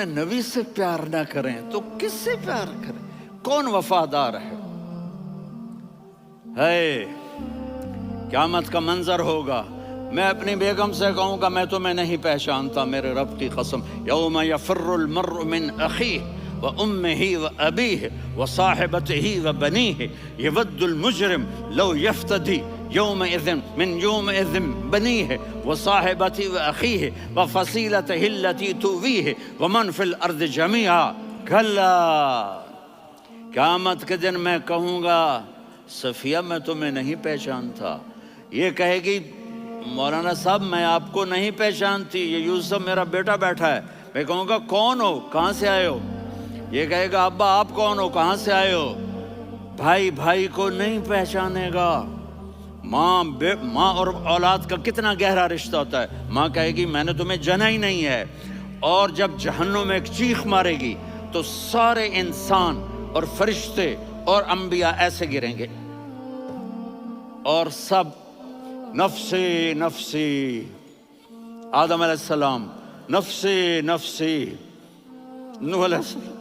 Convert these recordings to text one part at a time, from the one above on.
نبی سے پیار نہ کریں تو کس سے پیار کریں؟ کون وفادار ہے؟ قیامت کا منظر ہوگا، میں اپنی بیگم سے کہوں گا میں تمہیں نہیں پہچانتا، میرے رب کی قسم، یوم یفر المرء من اخیہ وامہ وابیہ وصاحبتہ وبنیہ یود المجرم لو یفتدی یومئذ من یومئذ بنیہ وصاحبتہ واخیہ وفصیلتہ التی تؤویہ ومن فی الارض جمیعا کلا، قیامت کے دن میں کہوں گا صفیہ میں تمہیں نہیں پہچانتا، یہ کہے گی مولانا صاحب میں آپ کو نہیں پہچانتی، یہ یوسف میرا بیٹا بیٹھا ہے، میں کہوں گا کون ہو، کہاں سے آئے ہو؟ یہ کہے گا ابا آپ کون ہو، کہاں سے آئے ہو؟ بھائی بھائی کو نہیں پہچانے گا۔ ماں اور اولاد کا کتنا گہرا رشتہ ہوتا ہے، ماں کہے گی میں نے تمہیں جنا ہی نہیں ہے، اور جب جہنم میں ایک چیخ مارے گی تو سارے انسان اور فرشتے اور انبیاء ایسے گریں گے اور سب نفسی نفسی، آدم علیہ السلام نفسی نفسی، نوح علیہ السلام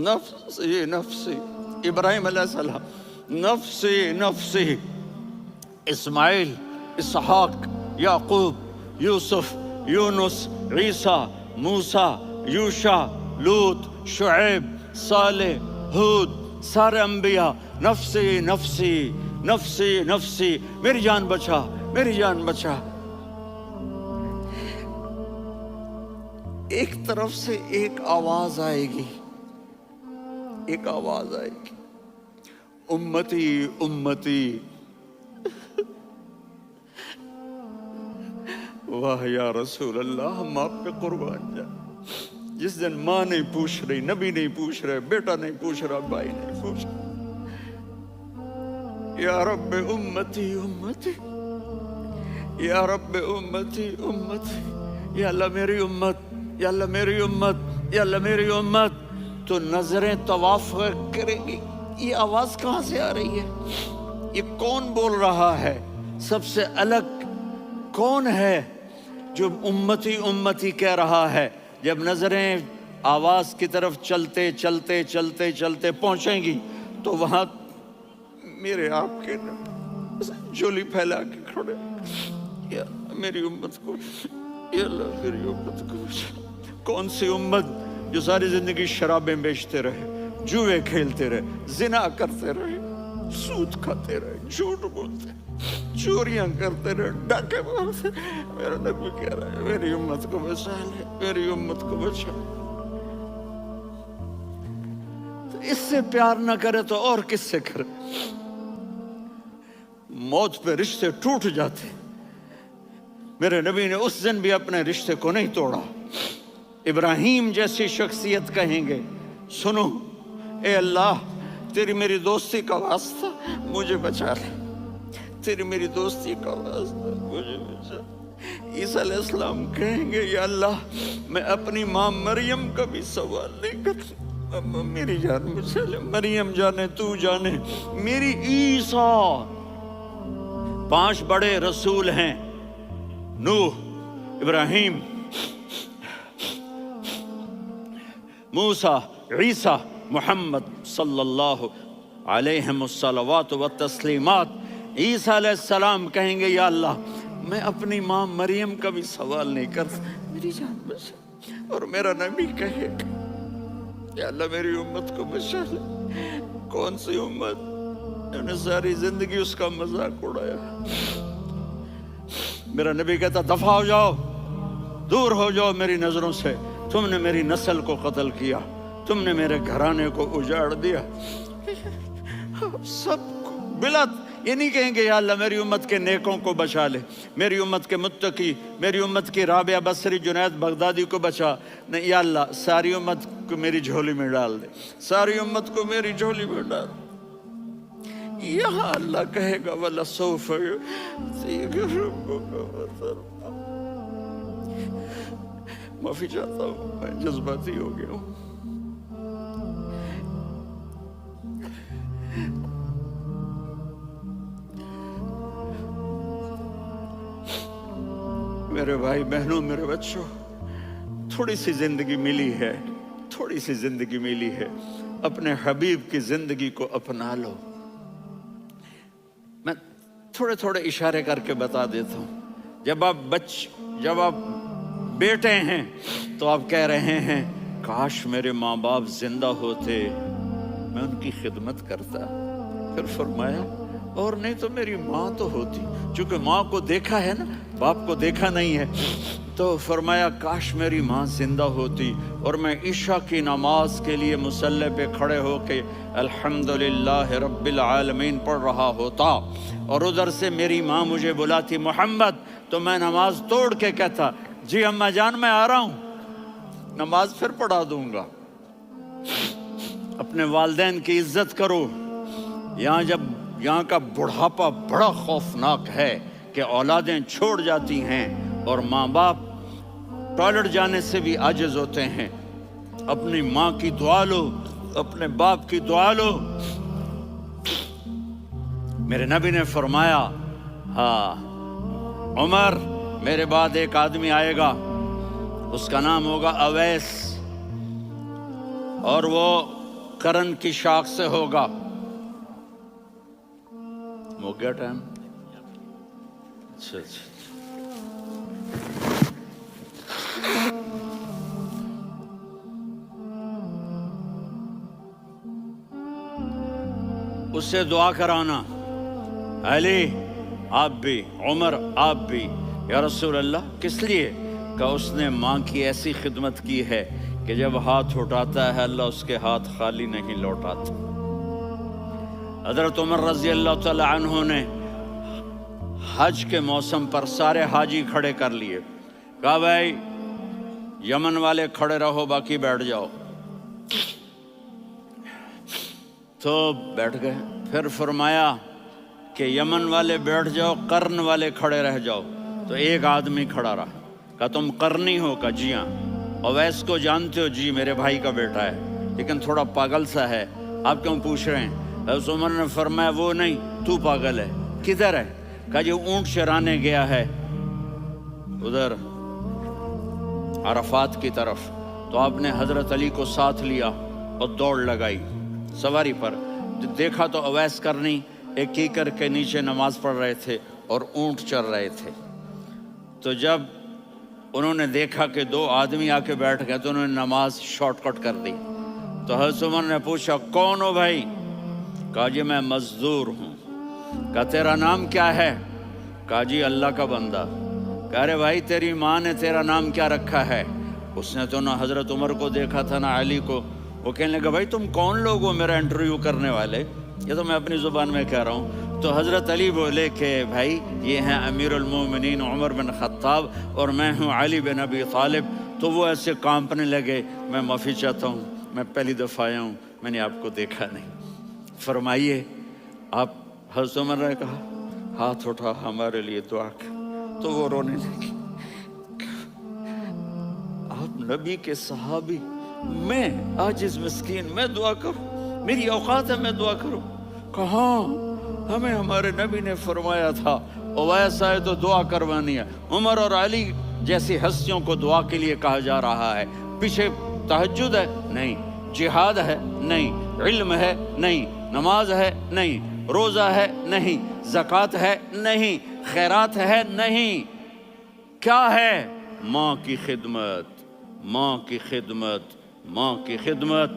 نفسی نفسی، ابراہیم علیہ السلام نفسی نفسی، اسماعیل، اسحاق، یعقوب، یوسف، یونس، عیسیٰ، موسیٰ، یوشع، لوط، شعیب، صالح، ہود، سارے انبیاء نفسی نفسی نفسی نفسی، میری جان بچا میری جان بچا۔ ایک طرف سے ایک آواز آئے گی، ایک آواز آئے گی، امتی امتی، واہ یا رسول اللہ ہم آپ پہ قربان جائیں۔ جس دن ماں نہیں پوچھ رہی، نبی نہیں پوچھ رہے، بیٹا نہیں پوچھ رہا، بھائی نہیں پوچھ رہا، یا رب امتی امتی، یا رب امتی امتی، یا اللہ میری امت، یا اللہ میری امت، یا اللہ میری امت، تو نظریں طواف کریں گی، یہ آواز کہاں سے آ رہی ہے؟ یہ کون بول رہا ہے؟ سب سے الگ کون ہے جو امتی امتی کہہ رہا ہے؟ جب نظریں آواز کی طرف چلتے چلتے چلتے چلتے پہنچیں گی تو وہاں میرے آپ کے جھولی پھیلا کے کھڑے، یا میری امت کو، یا اللہ میری امت کو۔ کون سی امت جو ساری زندگی شرابیں بیچتے رہے، جوئے کھیلتے رہے، زنا کرتے رہے، سود کھاتے رہے، جھوٹ بولتے رہے، چوریاں کرتے رہے، ڈاکے مارتے رہے؟ میرا نبی کہہ رہا ہے میری امت کو بچا لے، میری امت کو بچا۔ تو اس سے پیار نہ کرے تو اور کس سے کرے؟ موت پہ رشتے ٹوٹ جاتے، میرے نبی نے اس دن بھی اپنے رشتے کو نہیں توڑا۔ ابراہیم جیسی شخصیت کہیں گے سنو اے اللہ تیری میری دوستی کا واسطہ مجھے بچا لے، تیری میری دوستی کا واسطہ مجھے بچا۔ عیسیٰ علیہ السلام کہیں گے یا اللہ میں اپنی ماں مریم کا بھی سوال نہیں کرتا، میری جان بچا لے، مریم جانے تو جانے، میری عیسیٰ۔ 5 بڑے رسول ہیں، نوح، ابراہیم، موسیٰ، عیسیٰ، محمد صلی اللہ علیہ الصلوات والتسلیمات۔ عیسیٰ علیہ السلام کہیں گے یا اللہ میں اپنی ماں مریم کا بھی سوال نہیں کرتا، میری جان بچا۔ اور میرا نبی کہے گا یا اللہ میری امت کو بچا لے۔ کون سی امت انہوں نے ساری زندگی اس کا مذاق اڑایا؟ میرا نبی کہتا دفع ہو جاؤ، دور ہو جاؤ میری نظروں سے، تم نے میری نسل کو قتل کیا، تم نے میرے گھرانے کو اجاڑ دیا۔ سب کو بلا یہ نہیں کہیں گے یا اللہ میری امت کے نیکوں کو بچا لے، میری امت کے متقی، میری امت کی رابعہ بصری، جنید بغدادی کو بچا، نہیں یا اللہ ساری امت کو میری جھولی میں ڈال دے، ساری امت کو میری جھولی میں ڈال دے۔ یہاں اللہ کہے گا وَلَسَوْفَ يُعْطِيكَ رَبُّكَ فَتَرْضَىٰ۔ معافی چاہتا ہوں میں جذباتی ہو گیا ہوں۔ میرے بھائی بہنوں، میرے بچوں، تھوڑی سی زندگی ملی ہے، تھوڑی سی زندگی ملی ہے، اپنے حبیب کی زندگی کو اپنا لو۔ میں تھوڑے تھوڑے اشارے کر کے بتا دیتا ہوں۔ جب آپ بیٹے ہیں تو آپ کہہ رہے ہیں کاش میرے ماں باپ زندہ ہوتے، میں ان کی خدمت کرتا۔ پھر فرمایا اور نہیں تو میری ماں تو ہوتی، چونکہ ماں کو دیکھا ہے نا، باپ کو دیکھا نہیں ہے، تو فرمایا کاش میری ماں زندہ ہوتی اور میں عشاء کی نماز کے لیے مصلی پہ کھڑے ہو کے الحمدللہ رب العالمین پڑھ رہا ہوتا، اور ادھر سے میری ماں مجھے بلاتی محمد، تو میں نماز توڑ کے کہتا جی اماں جان میں آ رہا ہوں، نماز پھر پڑھا دوں گا۔ اپنے والدین کی عزت کرو۔ یہاں کا بڑھاپا بڑا خوفناک ہے کہ اولادیں چھوڑ جاتی ہیں اور ماں باپ ٹوائلٹ جانے سے بھی عاجز ہوتے ہیں۔ اپنی ماں کی دعا لو، اپنے باپ کی دعا لو۔ میرے نبی نے فرمایا ہاں عمر میرے بعد ایک آدمی آئے گا، اس کا نام ہوگا اویس، اور وہ کرن کی شاخ سے ہوگا۔ ہو گیا ٹائم؟ اچھا اس سے دعا کرانا، علی آپ بھی، عمر آپ بھی، یا رسول اللہ کس لیے؟ کہ اس نے ماں کی ایسی خدمت کی ہے کہ جب ہاتھ اٹھاتا ہے اللہ اس کے ہاتھ خالی نہیں لوٹاتا۔ حضرت عمر رضی اللہ تعالی عنہ نے حج کے موسم پر سارے حاجی کھڑے کر لیے، کہا بھائی یمن والے کھڑے رہو باقی بیٹھ جاؤ، تو بیٹھ گئے۔ پھر فرمایا کہ یمن والے بیٹھ جاؤ، قرن والے کھڑے رہ جاؤ، تو ایک آدمی کھڑا رہا۔ کہا تم قرنی ہو؟ کہا جی ہاں۔ اویس کو جانتے ہو؟ جی میرے بھائی کا بیٹا ہے لیکن تھوڑا پاگل سا ہے، آپ کیوں پوچھ رہے ہیں؟ حضرت عمر نے فرمایا وہ نہیں، تو پاگل ہے۔ کدھر ہے؟ کہا جی اونٹ چرانے گیا ہے ادھر عرفات کی طرف۔ تو آپ نے حضرت علی کو ساتھ لیا اور دوڑ لگائی سواری پر۔ دیکھا تو اویس کرنی ایک کیکر کے نیچے نماز پڑھ رہے تھے اور اونٹ چر رہے تھے۔ تو جب انہوں نے دیکھا کہ دو آدمی آ کے بیٹھ گئے تو انہوں نے نماز شارٹ کٹ کر دی۔ تو حضرت عمر نے پوچھا کون ہو بھائی؟ کہا جی میں مزدور ہوں۔ کہا تیرا نام کیا ہے؟ کہا جی اللہ کا بندہ۔ کہا ارے بھائی تیری ماں نے تیرا نام کیا رکھا ہے؟ اس نے تو نہ حضرت عمر کو دیکھا تھا نہ علی کو۔ وہ کہنے لگا بھائی تم کون لوگ ہو میرا انٹرویو کرنے والے؟ یہ تو میں اپنی زبان میں کہہ رہا ہوں۔ تو حضرت علی بولے کہ بھائی یہ ہیں امیر المومنین عمر بن خطاب اور میں ہوں علی بن ابی طالب۔ تو وہ ایسے کانپنے لگے، میں معافی چاہتا ہوں، میں پہلی دفعہ آیا ہوں، میں نے آپ کو دیکھا نہیں، فرمائیے آپ۔ حضرت عمر نے کہا ہاتھ اٹھا ہمارے لیے دعا کر، تو وہ رونے لگی۔ آپ نبی کے صحابی، میں عاجز مسکین میں دعا کروں؟ میری اوقات ہے میں دعا کروں؟ کہاں؟ ہمیں ہمارے نبی نے فرمایا تھا اویس آئے تو دعا کروانی ہے۔ عمر اور علی جیسی ہستیوں کو دعا کے لیے کہا جا رہا ہے۔ پیچھے تہجد ہے؟ نہیں۔ جہاد ہے؟ نہیں۔ علم ہے؟ نہیں۔ نماز ہے؟ نہیں۔ روزہ ہے؟ نہیں۔ زکوٰۃ ہے؟ نہیں۔ خیرات ہے؟ نہیں۔ کیا ہے؟ ماں کی خدمت، ماں کی خدمت، ماں کی خدمت۔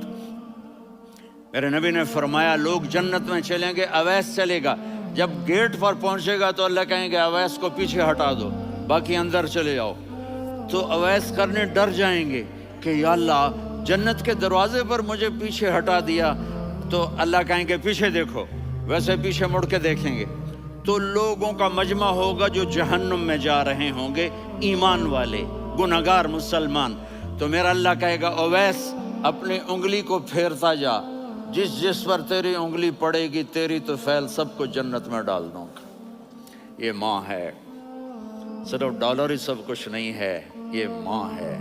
میرے نبی نے فرمایا لوگ جنت میں چلیں گے، اویس چلے گا، جب گیٹ پر پہنچے گا تو اللہ کہیں گے اویس کو پیچھے ہٹا دو، باقی اندر چلے جاؤ۔ تو اویس کرنے ڈر جائیں گے کہ یا اللہ جنت کے دروازے پر مجھے پیچھے ہٹا دیا، تو اللہ کہیں گے پیچھے دیکھو، ویسے پیچھے مڑ کے دیکھیں گے تو لوگوں کا مجمع ہوگا جو جہنم میں جا رہے ہوں گے، ایمان والے، گنہگار مسلمان۔ تو میرا اللہ کہے گا اویس اپنی انگلی کو پھیرتا جا، جس پر تیری انگلی پڑے گی تیری تو فیل سب کو جنت میں ڈال دوں گا۔ یہ ماں ہے، صرف ڈالر ہی سب کچھ نہیں ہے، یہ ماں ہے۔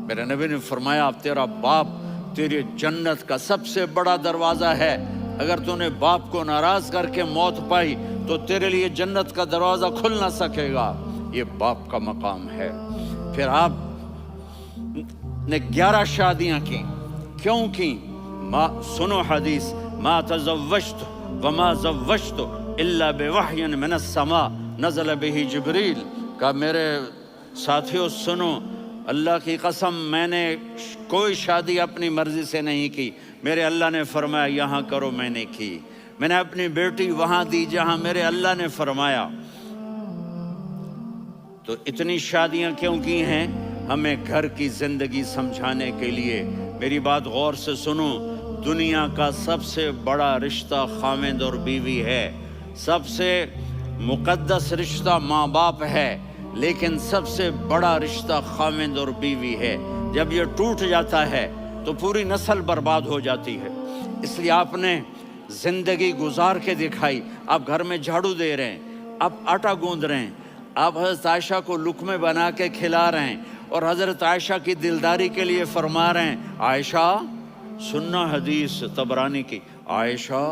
میرے نبی نے فرمایا تیرا باپ تیری جنت کا سب سے بڑا دروازہ ہے، اگر تو نے باپ کو ناراض کر کے موت پائی تو تیرے لیے جنت کا دروازہ کھل نہ سکے گا۔ یہ باپ کا مقام ہے۔ پھر آپ نے 11 شادیاں کی، کیوں کی؟ سنو حدیث، ما تزوجت وما زوجت الا بوحی من السماء نزل به جبریل، کہا میرے ساتھیوں سنو، اللہ کی قسم میں نے کوئی شادی اپنی مرضی سے نہیں کی، میرے اللہ نے فرمایا یہاں کرو، میں نے کی۔ میں نے اپنی بیٹی وہاں دی جہاں میرے اللہ نے فرمایا۔ تو اتنی شادیاں کیوں کی ہیں؟ ہمیں گھر کی زندگی سمجھانے کے لیے۔ میری بات غور سے سنو، دنیا کا سب سے بڑا رشتہ خاوند اور بیوی ہے، سب سے مقدس رشتہ ماں باپ ہے، لیکن سب سے بڑا رشتہ خاوند اور بیوی ہے۔ جب یہ ٹوٹ جاتا ہے تو پوری نسل برباد ہو جاتی ہے۔ اس لیے آپ نے زندگی گزار کے دکھائی۔ آپ گھر میں جھاڑو دے رہے ہیں، آپ آٹا گوندھ رہے ہیں، آپ حضرت عائشہ کو لقمے بنا کے کھلا رہے ہیں، اور حضرت عائشہ کی دلداری کے لیے فرما رہے ہیں، عائشہ سننا حدیث طبرانی کی، عائشہ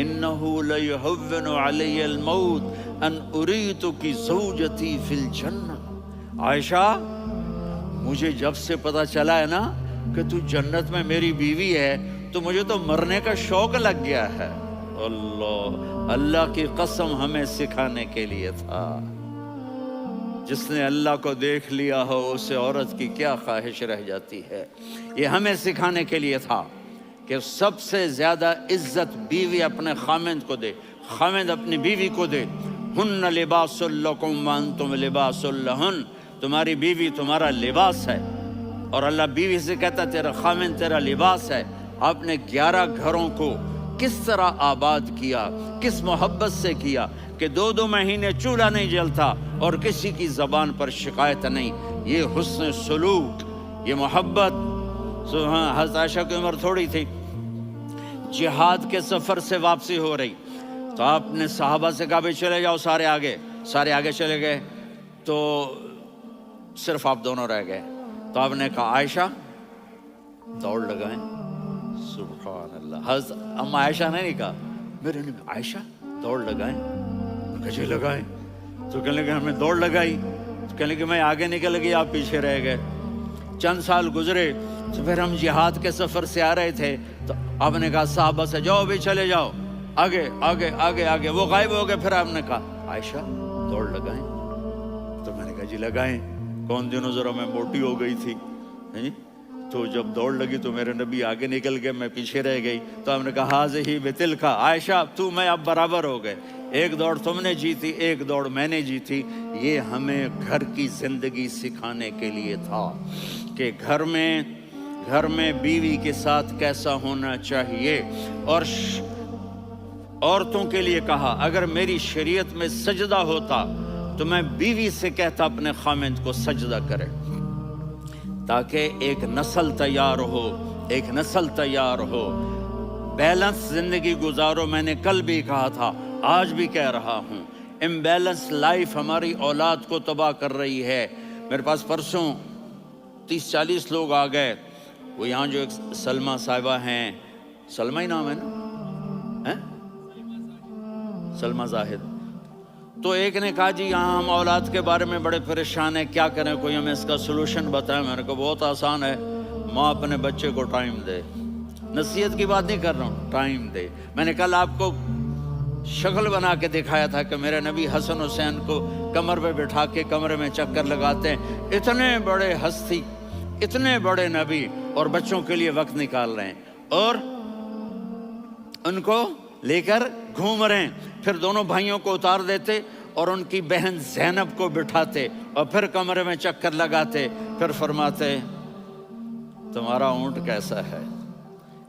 انہو لیہون علی الموت ان اریتکی زوجتی فی الجنہ۔ عائشہ مجھے جب سے پتا چلا ہے نا کہ تو جنت میں میری بیوی ہے تو مجھے تو مرنے کا شوق لگ گیا ہے۔ اللہ کی قسم ہمیں سکھانے کے لیے تھا۔ جس نے اللہ کو دیکھ لیا ہو اسے عورت کی کیا خواہش رہ جاتی ہے۔ یہ ہمیں سکھانے کے لیے تھا کہ سب سے زیادہ عزت بیوی اپنے خاوند کو دے، خاوند اپنی بیوی کو دے۔ ہن لباس لکم وانتم لباس لہن، تمہاری بیوی تمہارا لباس ہے، اور اللہ بیوی سے کہتا تیرا خاوند تیرا لباس ہے۔ آپ نے 11 گھروں کو کس طرح آباد کیا، کس محبت سے کیا کہ 2 مہینے چولہا نہیں جلتا اور کسی کی زبان پر شکایت نہیں۔ یہ حسن سلوک، یہ محبت۔ حضرت عائشہ کی عمر تھوڑی تھی، جہاد کے سفر سے واپسی ہو رہی، تو آپ نے صحابہ سے کہا بھی چلے جاؤ سارے آگے چلے گئے، تو صرف آپ دونوں رہ گئے۔ تو آپ نے کہا عائشہ دوڑ لگائیں۔ سبحان اللہ، حضرت اما عائشہ نے نہیں کہا، میرے نے عائشہ دوڑ لگائیں، کہا لگائیں، تو کہنے لگے ہمیں دوڑ لگائی، تو کہنے لگے میں آگے نکل گئی آپ پیچھے رہ گئے۔ چند سال گزرے تو پھر ہم جہاد کے سفر سے آ رہے تھے، تو آپ نے کہا صحابہ سے جاؤ بھی چلے جاؤ آگے، وہ غائب ہو گئے۔ پھر آپ نے کہا عائشہ دوڑ لگائیں، تو میں نے کہا جی لگائیں۔ کون دنوں ذرا میں موٹی ہو گئی تھی، تو جب دوڑ لگی تو میرے نبی آگے نکل گئے، میں پیچھے رہ گئی۔ تو ہم نے کہا ہاذہ بتلک، عائشہ تو میں اب برابر ہو گئے، ایک دوڑ تم نے جیتی، ایک دوڑ میں نے جیتی۔ یہ ہمیں گھر کی زندگی سکھانے کے لیے تھا کہ گھر میں بیوی کے ساتھ کیسا ہونا چاہیے۔ اور عورتوں کے لیے کہا اگر میری شریعت میں سجدہ ہوتا تو میں بیوی سے کہتا اپنے خاوند کو سجدہ کرے، تاکہ ایک نسل تیار ہو، بیلنس زندگی گزارو۔ میں نے کل بھی کہا تھا، آج بھی کہہ رہا ہوں، امبیلنس لائف ہماری اولاد کو تباہ کر رہی ہے۔ میرے پاس پرسوں 30-40 لوگ آ گئے، وہ یہاں جو ایک سلمہ صاحبہ ہیں، سلمہ ہی نام ہے نا، سلمہ زاہد، تو ایک نے کہا جی یہاں ہم اولاد کے بارے میں بڑے پریشان ہیں، کیا کریں، کوئی ہمیں اس کا سلوشن بتائیں۔ میں نے کہا بہت آسان ہے، ماں اپنے بچے کو ٹائم دے، نصیحت کی بات نہیں کر رہا ہوں، ٹائم دے۔ میں نے کل آپ کو شکل بنا کے دکھایا تھا کہ میرے نبی حسن حسین کو کمر پہ بٹھا کے کمرے میں چکر لگاتے ہیں۔ اتنے بڑے ہستی، اتنے بڑے نبی، اور بچوں کے لیے وقت نکال رہے ہیں اور ان کو لے کر گھوم رہے ہیں۔ پھر دونوں بھائیوں کو اتار دیتے اور ان کی بہن زینب کو بٹھاتے اور پھر کمرے میں چکر لگاتے، پھر فرماتے تمہارا اونٹ کیسا ہے۔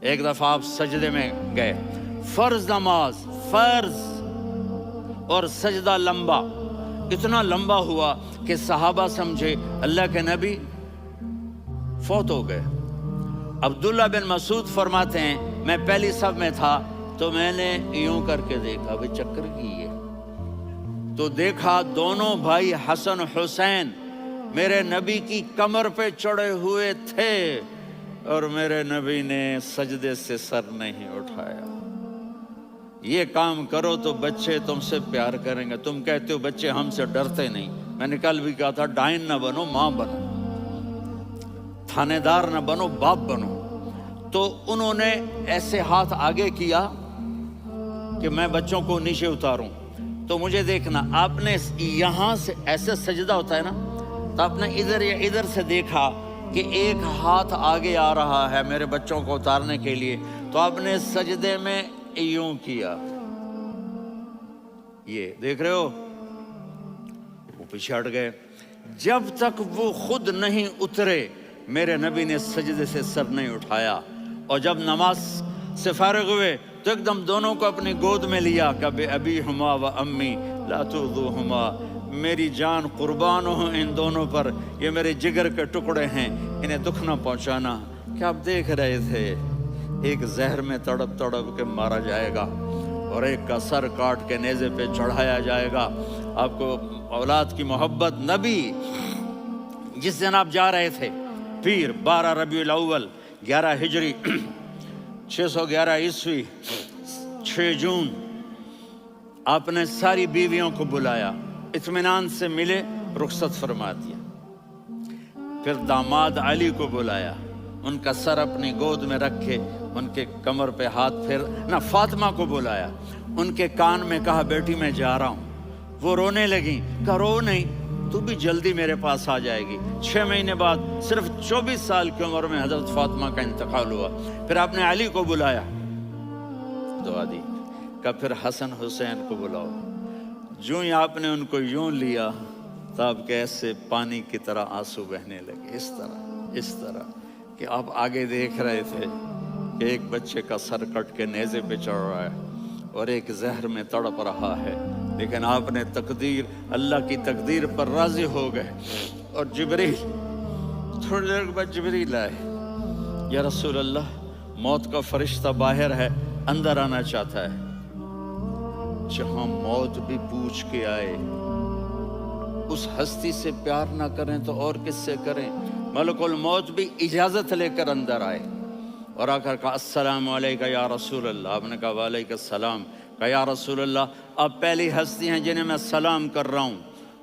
ایک دفعہ آپ سجدے میں گئے، فرض نماز، فرض، اور سجدہ لمبا، اتنا لمبا ہوا کہ صحابہ سمجھے اللہ کے نبی فوت ہو گئے۔ عبداللہ بن مسعود فرماتے ہیں میں پہلی صف میں تھا تو میں نے یوں کر کے دیکھا، بھی چکر کی ہے، تو دیکھا دونوں بھائی حسن حسین میرے نبی کی کمر پہ چڑھے ہوئے تھے اور میرے نبی نے سجدے سے سر نہیں اٹھایا۔ یہ کام کرو تو بچے تم سے پیار کریں گے۔ تم کہتے ہو بچے ہم سے ڈرتے نہیں، میں نے کل بھی کہا تھا ڈائن نہ بنو، ماں بنو۔ تھانے دار نہ بنو، باپ بنو۔ تو انہوں نے ایسے ہاتھ آگے کیا کہ میں بچوں کو نیچے اتاروں۔ تو مجھے دیکھنا، آپ نے یہاں سے ایسے سجدہ ہوتا ہے نا، تو آپ نے ادھر یا ادھر سے دیکھا کہ ایک ہاتھ آگے آ رہا ہے میرے بچوں کو اتارنے کے لیے، تو آپ نے سجدے میں یوں کیا، یہ دیکھ رہے ہو، وہ پیچھے ہٹ گئے۔ جب تک وہ خود نہیں اترے میرے نبی نے سجدے سے سر نہیں اٹھایا۔ اور جب نماز سے فارغ ہوئے تو ایک دم دونوں کو اپنی گود میں لیا، کہ ابی ہما و امی لا تؤذوہما، میری جان قربان ہو ان دونوں پر، یہ میرے جگر کے ٹکڑے ہیں، انہیں دکھ نہ پہنچانا۔ کیا آپ دیکھ رہے تھے ایک زہر میں تڑپ تڑپ کے مارا جائے گا اور ایک کا سر کاٹ کے نیزے پہ چڑھایا جائے گا۔ آپ کو اولاد کی محبت، نبی جس دن آپ جا رہے تھے پیر 12 ربیع الاول 11 ہجری 611 عیسوی 6 جون، آپ نے ساری بیویوں کو بلایا، اطمینان سے ملے، رخصت فرما دیا۔ پھر داماد علی کو بلایا، ان کا سر اپنی گود میں رکھے، ان کے کمر پہ ہاتھ پھیر نہ، فاطمہ کو بلایا، ان کے کان میں کہا بیٹی میں جا رہا ہوں۔ وہ رونے لگیں، کہا رو نہیں، تو بھی جلدی میرے پاس آ جائے گی۔ 6 مہینے بعد صرف 24 سال کی عمر میں حضرت فاطمہ کا انتقال ہوا۔ پھر آپ نے علی کو بلایا، دعا دی، کہا پھر حسن حسین کو بلاؤ۔ جو ہی آپ نے ان کو یوں لیا تو آپ کے ایسے پانی کی طرح آنسو بہنے لگے، اس طرح کہ آپ آگے دیکھ رہے تھے کہ ایک بچے کا سر کٹ کے نیزے پہ چڑھ رہا ہے اور ایک زہر میں تڑپ رہا ہے، لیکن آپ نے تقدیر، اللہ کی تقدیر پر راضی ہو گئے۔ اور جبریل، تھوڑی دیر کے بعد جبریل آئے، یا رسول اللہ موت کا فرشتہ باہر ہے، اندر آنا چاہتا ہے۔ جہاں موت بھی پوچھ کے آئے، اس ہستی سے پیار نہ کریں تو اور کس سے کریں؟ ملک الموت بھی اجازت لے کر اندر آئے اور آ کر کہا السلام علیکہ یا رسول اللہ۔ آپ نے کہا وعلیکم السلام۔ کہا یا رسول اللہ، آپ پہلی ہستی ہیں جنہیں میں سلام کر رہا ہوں،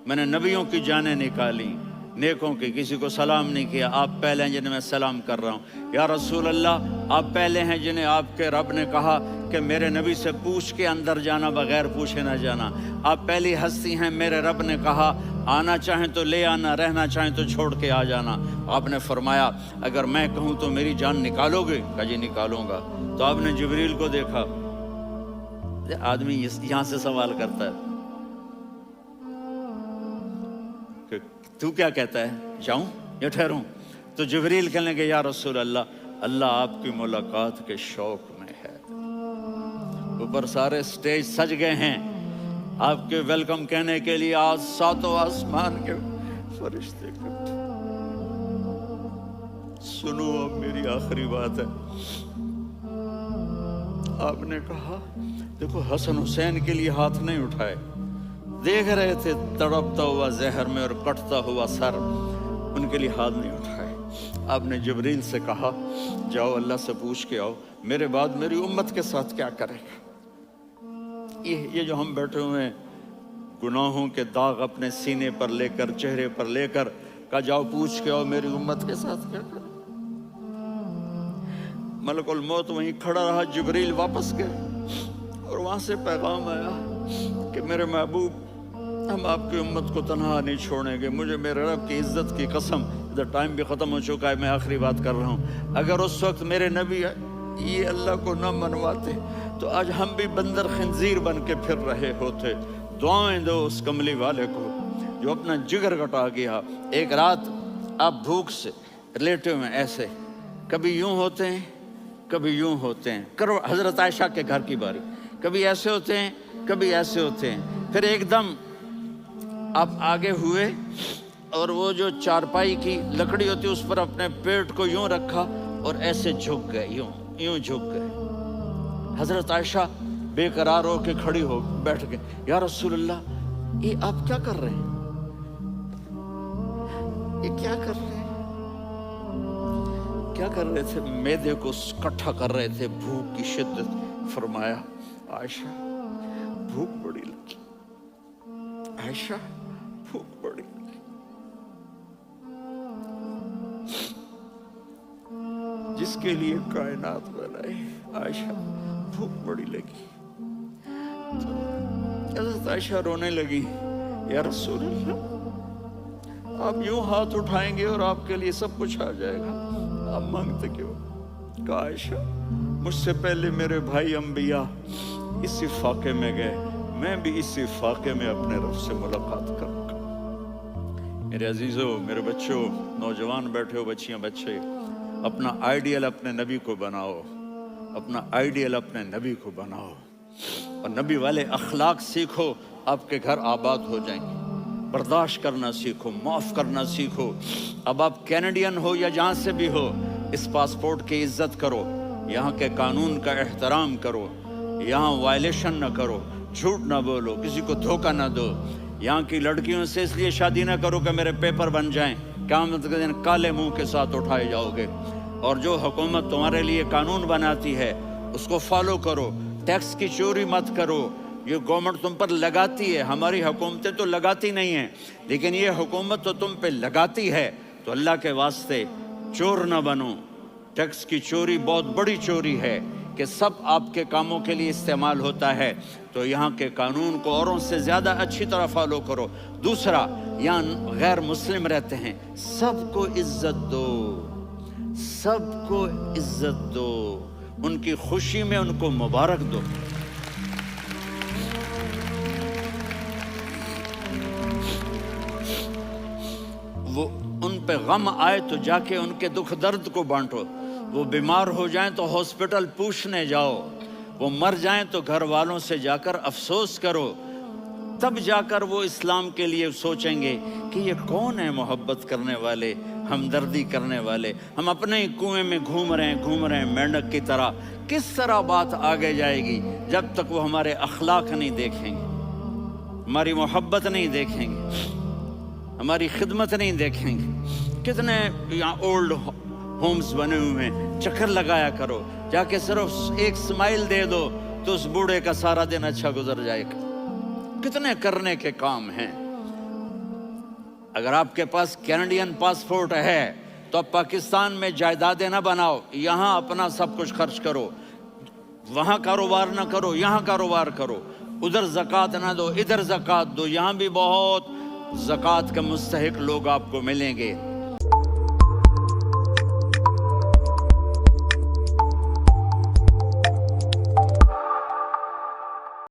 میں نے نبیوں کی جانیں نکالی، نیکوں کی، کسی کو سلام نہیں کیا، آپ پہلے ہیں جنہیں میں سلام کر رہا ہوں۔ یا رسول اللہ، آپ پہلے ہیں جنہیں آپ کے رب نے کہا کہ میرے نبی سے پوچھ کے اندر جانا، بغیر پوچھے نہ جانا۔ آپ پہلی ہستی ہیں، میرے رب نے کہا آنا چاہیں تو لے آنا، رہنا چاہیں تو چھوڑ کے آ جانا۔ آپ نے فرمایا اگر میں کہوں تو میری جان نکالو گے؟ کہا جی نکالوں گا۔ تو آپ نے جبریل کو دیکھا، آدمی یہاں سے سوال کرتا ہے کہ تو کیا کہتا ہے، جاؤں یا ٹھہروں؟ تو جبریل کہنے لگے یا رسول اللہ، اللہ آپ کی ملاقات کے شوق میں ہے۔ اوپر سارے سٹیج سج گئے ہیں آپ کے ویلکم کہنے کے لیے، آج 7 آسمان کے فرشتے اکٹھے۔ سنو اب میری آخری بات ہے۔ آپ نے کہا دیکھو حسن حسین کے لیے ہاتھ نہیں اٹھائے، دیکھ رہے تھے تڑپتا ہوا زہر میں اور کٹتا ہوا سر، ان کے لیے ہاتھ نہیں اٹھائے۔ آپ نے جبریل سے کہا جاؤ اللہ سے پوچھ کے آؤ میرے بعد میری امت کے ساتھ کیا کرے گا۔ یہ جو ہم بیٹھے ہوئے ہیں گناہوں کے داغ اپنے سینے پر لے کر، چہرے پر لے کر، کہا جاؤ پوچھ کے آؤ میری امت کے ساتھ کیا کرے۔ ملک الموت وہیں کھڑا رہا، جبریل واپس گئے اور وہاں سے پیغام آیا کہ میرے محبوب ہم آپ کی امت کو تنہا نہیں چھوڑیں گے، مجھے میرے رب کی عزت کی قسم، ادھر ٹائم بھی ختم ہو چکا ہے، میں آخری بات کر رہا ہوں، اگر اس وقت میرے نبی یہ اللہ کو نہ منواتے تو آج ہم بھی بندر خنزیر بن کے پھر رہے ہوتے۔ دعائیں دو اس کملی والے کو جو اپنا جگر کٹا گیا۔ ایک رات آپ بھوک سے لیٹے ہوئے ایسے، کبھی یوں ہوتے ہیں کبھی یوں ہوتے ہیں، کرو حضرت عائشہ کے گھر کی باری، کبھی ایسے ہوتے ہیں کبھی ایسے ہوتے ہیں۔ پھر ایک دم آپ آگے ہوئے اور وہ جو چارپائی کی لکڑی ہوتی اس پر اپنے پیٹ کو یوں رکھا اور ایسے جھک گئے، یوں جھک گئے۔ حضرت عائشہ بے قرار ہو کے کھڑی ہو بیٹھ گئے، یا رسول اللہ یہ آپ کیا کر رہے ہیں، یہ کیا کر رہے ہیں؟ کیا کر رہے تھے؟ معدے کو کٹھا کر رہے تھے، بھوک کی شدت۔ فرمایا عائشہ بھوک بڑی لگی، عائشہ بھوک بڑی لگی۔ جس کے لیے کائنات بنائی. عائشہ بھوک بڑی لگی تو حضرت عائشہ رونے لگی. یا رسول اللہ، آپ یوں ہاتھ اٹھائیں گے اور آپ کے لیے سب کچھ آ جائے گا، آپ مانگتے کیوں؟ کہا عائشہ مجھ سے پہلے میرے بھائی انبیاء اسی فاقے میں گئے، میں بھی اسی فاقے میں اپنے رب سے ملاقات کروں گا. میرے عزیزوں، میرے بچوں، نوجوان بیٹھے ہو، بچیاں بچے، اپنا آئیڈیل اپنے نبی کو بناؤ، اپنا آئیڈیل اپنے نبی کو بناؤ اور نبی والے اخلاق سیکھو، آپ کے گھر آباد ہو جائیں گے. برداشت کرنا سیکھو، معاف کرنا سیکھو. اب آپ کینیڈین ہو یا جہاں سے بھی ہو، اس پاسپورٹ کی عزت کرو، یہاں کے قانون کا احترام کرو، یہاں وائلیشن نہ کرو، جھوٹ نہ بولو، کسی کو دھوکہ نہ دو. یہاں کی لڑکیوں سے اس لیے شادی نہ کرو کہ میرے پیپر بن جائیں، قیامت کے دن کالے منہ کے ساتھ اٹھائے جاؤ گے. اور جو حکومت تمہارے لیے قانون بناتی ہے اس کو فالو کرو. ٹیکس کی چوری مت کرو، یہ گورنمنٹ تم پر لگاتی ہے، ہماری حکومتیں تو لگاتی نہیں ہیں، لیکن یہ حکومت تو تم پہ لگاتی ہے. تو اللہ کے واسطے چور نہ بنو. ٹیکس کی چوری بہت بڑی چوری ہے کہ سب آپ کے کاموں کے لیے استعمال ہوتا ہے. تو یہاں کے قانون کو اوروں سے زیادہ اچھی طرح فالو کرو. دوسرا، یہاں غیر مسلم رہتے ہیں، سب کو عزت دو، سب کو عزت دو، ان کی خوشی میں ان کو مبارک دو. وہ ان پہ غم آئے تو جا کے ان کے دکھ درد کو بانٹو. وہ بیمار ہو جائیں تو ہاسپٹل پوچھنے جاؤ، وہ مر جائیں تو گھر والوں سے جا کر افسوس کرو. تب جا کر وہ اسلام کے لیے سوچیں گے کہ یہ کون ہے محبت کرنے والے، ہمدردی کرنے والے. ہم اپنے ہی کنویں میں گھوم رہے ہیں مینڈک کی طرح. کس طرح بات آگے جائے گی جب تک وہ ہمارے اخلاق نہیں دیکھیں گے، ہماری محبت نہیں دیکھیں گے، ہماری خدمت نہیں دیکھیں گے. کتنے یہاں اولڈ ہومز بنے ہوئے ہیں، چکر لگایا کرو، جا کے صرف ایک سمائل دے دو تو اس بوڑھے کا سارا دن اچھا گزر جائے گا. کتنے کرنے کے کام ہیں. اگر آپ کے پاس کینیڈین پاسپورٹ ہے تو اب پاکستان میں جائیدادیں نہ بناؤ، یہاں اپنا سب کچھ خرچ کرو. وہاں کاروبار نہ کرو، یہاں کاروبار کرو. ادھر زکوٰۃ نہ دو، ادھر زکوٰۃ دو. یہاں بھی بہت زکوٰۃ کے مستحق لوگ آپ کو ملیں گے.